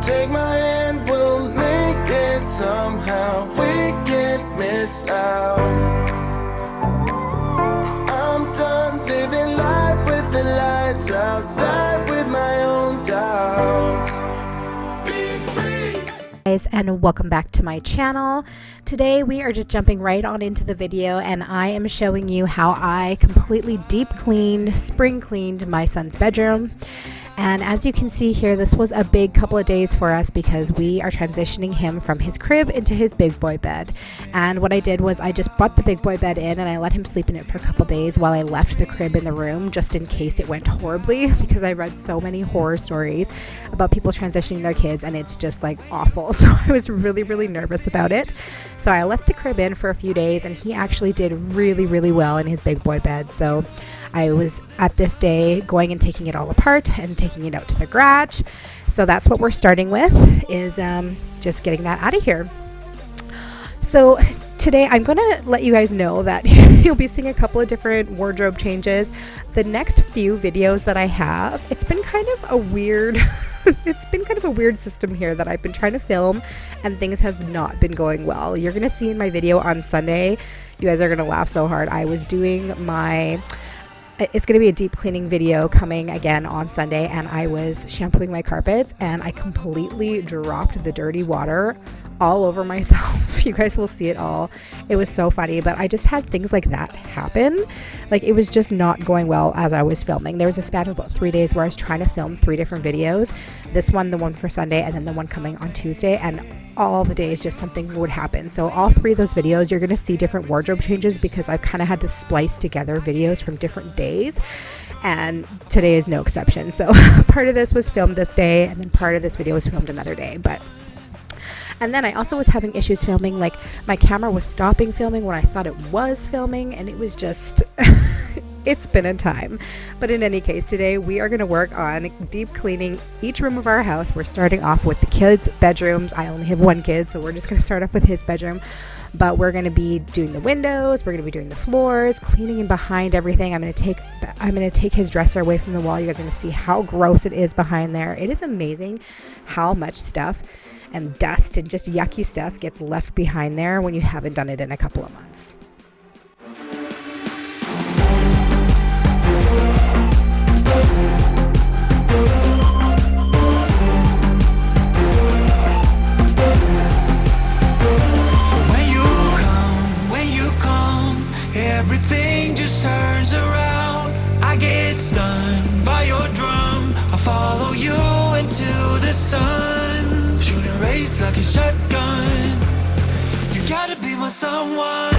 Take my hand, we'll make it somehow. We can't miss out. I'm done living life with the lights out. Die with my own doubts. Be free. Guys, and welcome back to my channel. Today we are just jumping right on into the video, and I am showing you how I completely deep cleaned, spring cleaned my son's bedroom. And as you can see here, this was a big couple of days for us because we are transitioning him from his crib into his big boy bed. And what I did was I just brought the big boy bed in and I let him sleep in it for a couple days while I left the crib in the room, just in case it went horribly, because I read so many horror stories about people transitioning their kids and it's just like awful. So I was really nervous about it. So I left the crib in for a few days and he actually did really well in his big boy bed. So I was at this day going and taking it all apart and taking it out to the garage. So that's what we're starting with, is just getting that out of here. So today I'm going to let you guys know that you'll be seeing a couple of different wardrobe changes. The next few videos that I have, it's been kind of a weird system here that I've been trying to film, and things have not been going well. You're going to see in my video on Sunday, you guys are going to laugh so hard. I was doing it's going to be a deep cleaning video coming again on Sunday, and I was shampooing my carpets and I completely dropped the dirty water all over myself. You guys will see it all. It was so funny, but I just had things like that happen. Like, it was just not going well as I was filming. There was a span of about 3 days where I was trying to film 3 different videos. This one, the one for Sunday, and then the one coming on Tuesday, and all the days just something would happen. So all 3 of those videos, you're going to see different wardrobe changes because I've kind of had to splice together videos from different days, and today is no exception. So part of this was filmed this day, and then part of this video was filmed another day. And then I also was having issues filming, like my camera was stopping filming when I thought it was filming, and it was just it's been a time. But in any case, today we are going to work on deep cleaning each room of our house. We're starting off with the kids' bedrooms. I only have 1 kid, so we're just going to start off with his bedroom. But we're going to be doing the windows, we're going to be doing the floors, cleaning in behind everything. I'm going to take his dresser away from the wall. You guys are going to see how gross it is behind there. It is amazing how much stuff and dust and just yucky stuff gets left behind there when you haven't done it in a couple of months. When you come, everything just turns around. I get stunned by your drum. I follow you into the sun. Shooting race like a shotgun. You gotta be my someone.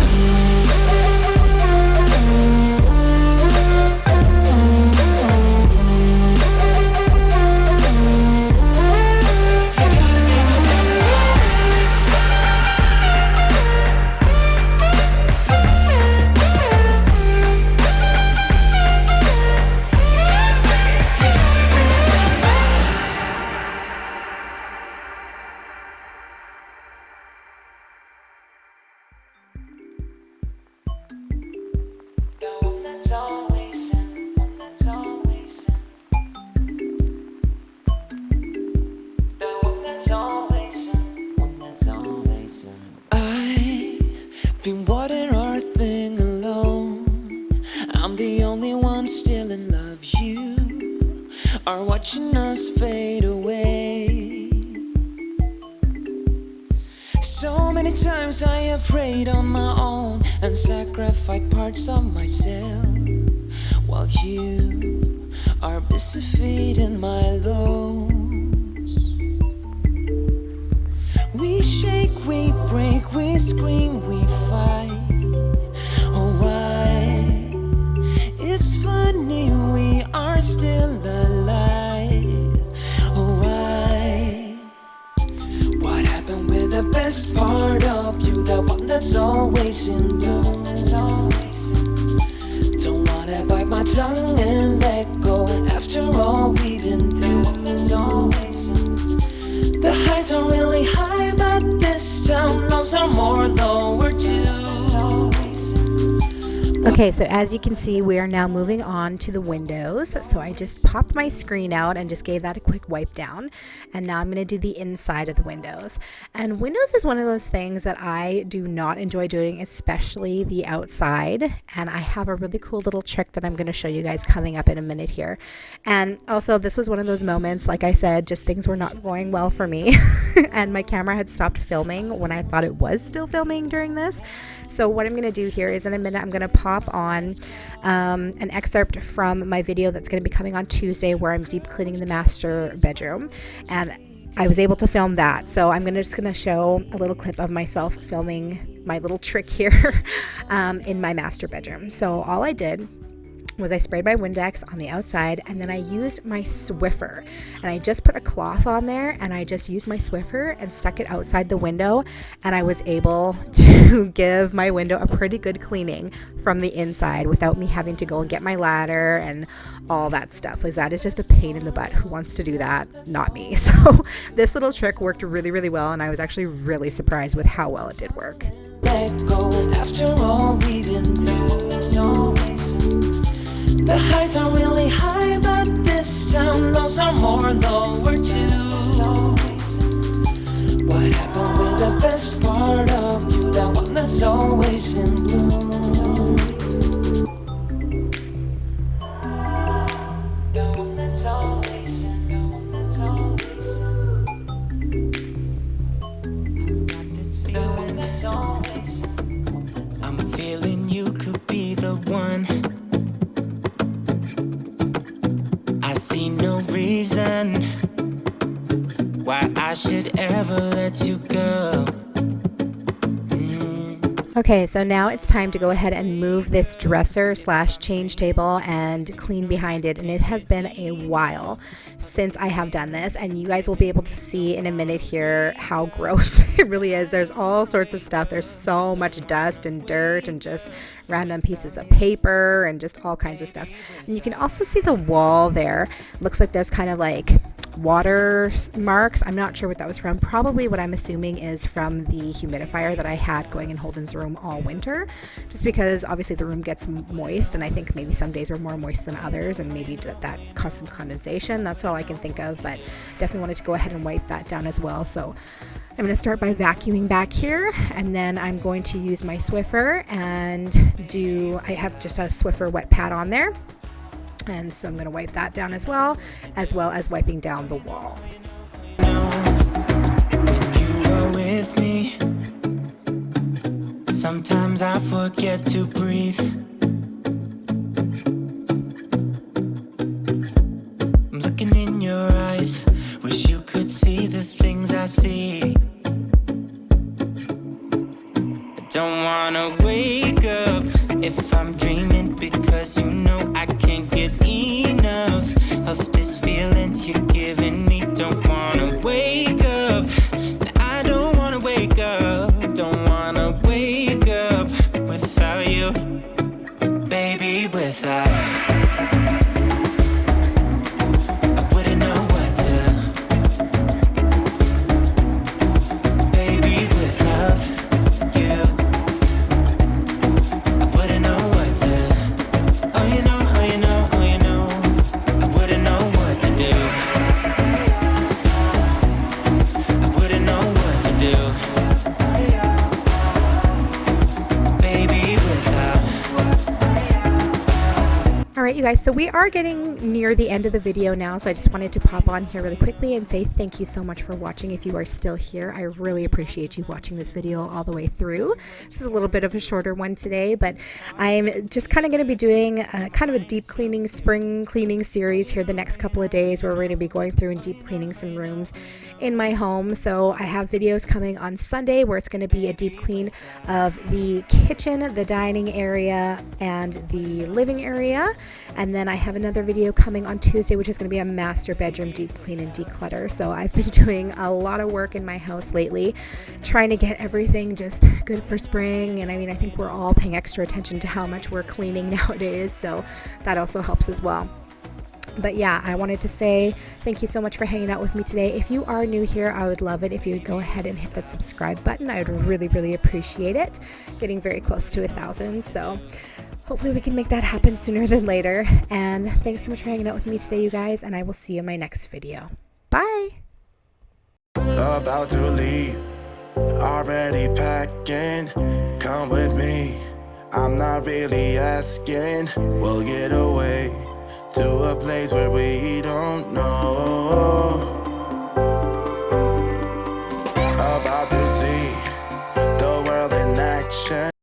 Been watching our thing alone. I'm the only one still in love. You are watching us fade away. So many times I have prayed on my own and sacrificed parts of myself, while you are busy feeding my lows. We shake, we break, we scream, we fight. Oh, why? It's funny we are still alive. Oh, why? What happened with the best part of you? The one that's always in bloom. Don't wanna bite my tongue and let go. After all we've been through, the highs are really high, but this time lows are more lower too. Okay, so as you can see, we are now moving on to the windows. So I just popped my screen out and just gave that a quick wipe down. And now I'm going to do the inside of the windows. And windows is one of those things that I do not enjoy doing, especially the outside. And I have a really cool little trick that I'm going to show you guys coming up in a minute here. And also, this was one of those moments, like I said, just things were not going well for me. And my camera had stopped filming when I thought it was still filming during this. So what I'm going to do here is in a minute I'm going to pop on an excerpt from my video that's going to be coming on Tuesday where I'm deep cleaning the master bedroom, and I was able to film that. So I'm just going to show a little clip of myself filming my little trick here in my master bedroom. So all I did was I sprayed my Windex on the outside, and then I used my Swiffer, and I just put a cloth on there, and I just used my Swiffer and stuck it outside the window, and I was able to give my window a pretty good cleaning from the inside without me having to go and get my ladder and all that stuff, because that is just a pain in the butt. Who wants to do that? Not me. So this little trick worked really, really well, and I was actually really surprised with how well it did work. Let go after all we've been through. It's always the highs are really high, but this time lows are more lower too. What happened with the best part of you, that one that's always in bloom? The one that's always in, the one that's always in. I've got this feeling, the one that's always in. I'm feeling you could be the one. I see no reason why I should ever let you go. Okay, so now it's time to go ahead and move this dresser / change table and clean behind it. And it has been a while since I have done this, and you guys will be able to see in a minute here how gross it really is. There's all sorts of stuff. There's so much dust and dirt and just random pieces of paper and just all kinds of stuff. And you can also see the wall there. Looks like there's kind of like water marks. I'm not sure what that was from. Probably what I'm assuming is from the humidifier that I had going in Holden's room all winter, just because obviously the room gets moist, and I think maybe some days are more moist than others, and maybe that caused some condensation. That's all I can think of, but definitely wanted to go ahead and wipe that down as well. So I'm going to start by vacuuming back here, and then I'm going to use my Swiffer and I have just a Swiffer wet pad on there. And so I'm going to wipe that down as well as wiping down the wall. When you are with me, sometimes I forget to breathe. I'm looking in your eyes, wish you could see the things I see. I don't wanna wake up if I'm dreaming, because you know I can't get enough of this feeling you're giving me. Don't wanna wake up, I don't wanna wake up, don't wanna wake up without you, baby, without I wouldn't know what to, baby, without you. Alright, you guys, so we are getting near the end of the video now, so I just wanted to pop on here really quickly and say thank you so much for watching. If you are still here, I really appreciate you watching this video all the way through. This is a little bit of a shorter one today, but I'm just kind of going to be doing kind of a deep cleaning, spring cleaning series here the next couple of days, where we're going to be going through and deep cleaning some rooms in my home. So I have videos coming on Sunday where it's going to be a deep clean of the kitchen, the dining area, and the living area. And then I have another video coming on Tuesday, which is going to be a master bedroom deep clean and declutter. So I've been doing a lot of work in my house lately, trying to get everything just good for spring. And I mean, I think we're all paying extra attention to how much we're cleaning nowadays, so that also helps as well. But yeah, I wanted to say thank you so much for hanging out with me today. If you are new here, I would love it if you would go ahead and hit that subscribe button. I would really, really appreciate it. Getting very close to 1,000. So hopefully we can make that happen sooner than later. And thanks so much for hanging out with me today, you guys, and I will see you in my next video. Bye. About to leave, already packing. Come with me, I'm not really asking. We'll get away to a place where we don't know